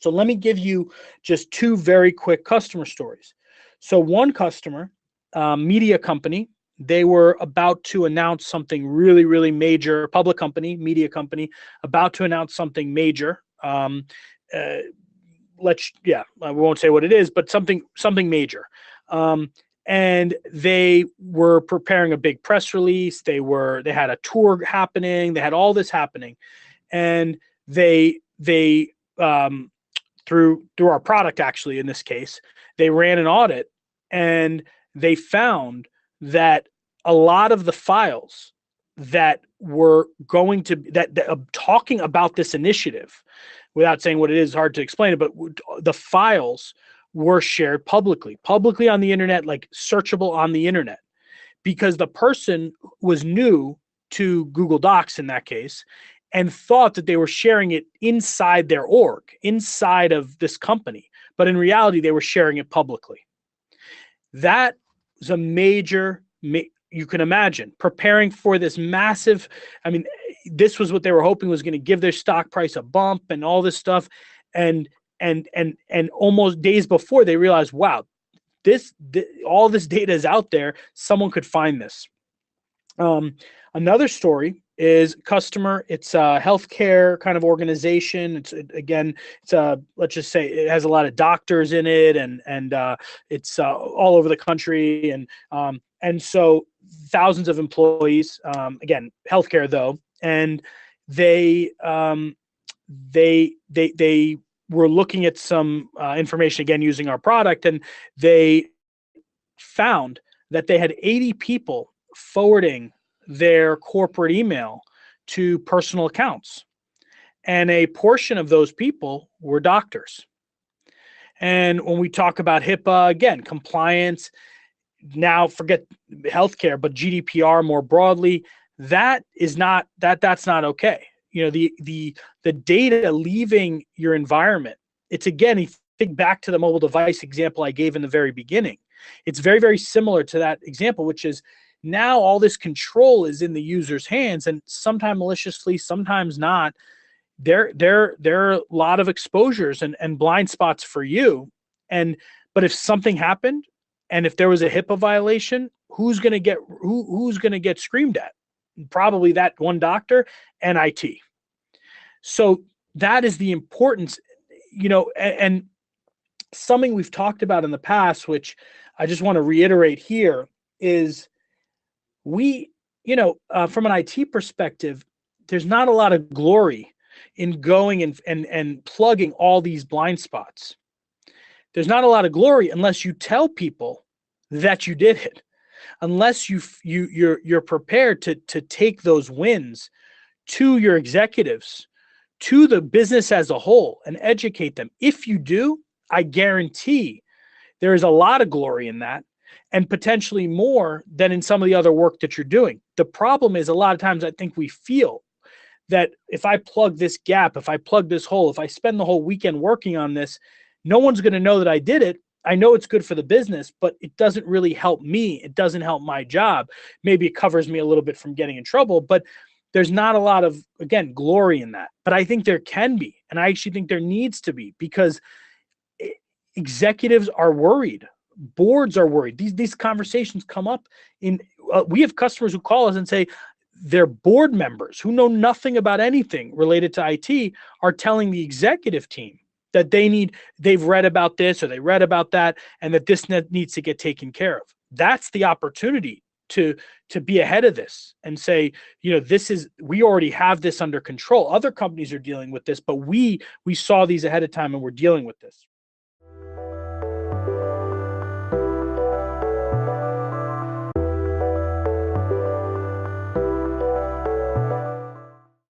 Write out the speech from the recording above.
So let me give you just two very quick customer stories. So one customer, media company, they were about to announce something really, really major. Public company, media company, about to announce something major. Uh, I won't say what it is, but something major. Um, and they were preparing a big press release. They had a tour happening. They had all this happening, and they through our product, actually, in this case, they ran an audit, and they found that a lot of the files that were going to that talking about this initiative, without saying what it is, hard to explain it, but the files were shared publicly on the internet, like searchable on the internet, because the person was new to Google Docs in that case, and thought that they were sharing it inside their org, inside of this company. But in reality, they were sharing it publicly. That was a major, you can imagine, preparing for this massive, this was what they were hoping was going to give their stock price a bump and all this stuff. And almost days before, they realized, wow, all this data is out there. Someone could find this. Another story is customer. It's a healthcare kind of organization. Let's just say it has a lot of doctors in it, and it's all over the country, and so thousands of employees. Again, healthcare though, and they were looking at some information, again using our product, and they found that they had 80 people forwarding their corporate email to personal accounts. And a portion of those people were doctors. And when we talk about HIPAA, again, compliance, now forget healthcare, but GDPR more broadly, that's not okay. The data leaving your environment, it's, again, you think back to the mobile device example I gave in the very beginning. It's very, very similar to that example, which is, now all this control is in the user's hands, and sometimes maliciously, sometimes not. There are a lot of exposures and blind spots for you. But if something happened, and if there was a HIPAA violation, who's going to get screamed at? Probably that one doctor and IT. So that is the importance, and something we've talked about in the past, which I just want to reiterate here, is from an IT perspective, there's not a lot of glory in going and plugging all these blind spots. There's not a lot of glory unless you tell people that you did it, unless you're prepared to take those wins to your executives, to the business as a whole, and educate them. If you do, I guarantee there is a lot of glory in that, and potentially more than in some of the other work that you're doing. The problem is, a lot of times I think we feel that if I plug this gap, if I plug this hole, if I spend the whole weekend working on this, no one's going to know that I did it. I know it's good for the business, but it doesn't really help me. It doesn't help my job. Maybe it covers me a little bit from getting in trouble, but there's not a lot of, again, glory in that. But I think there can be, and I actually think there needs to be, because executives are worried. Boards are worried. These conversations come up we have customers who call us and say their board members who know nothing about anything related to IT are telling the executive team that they've read about this or they read about that, and that this needs to get taken care of. That's the opportunity to be ahead of this and say, we already have this under control. Other companies are dealing with this, but we saw these ahead of time and we're dealing with this.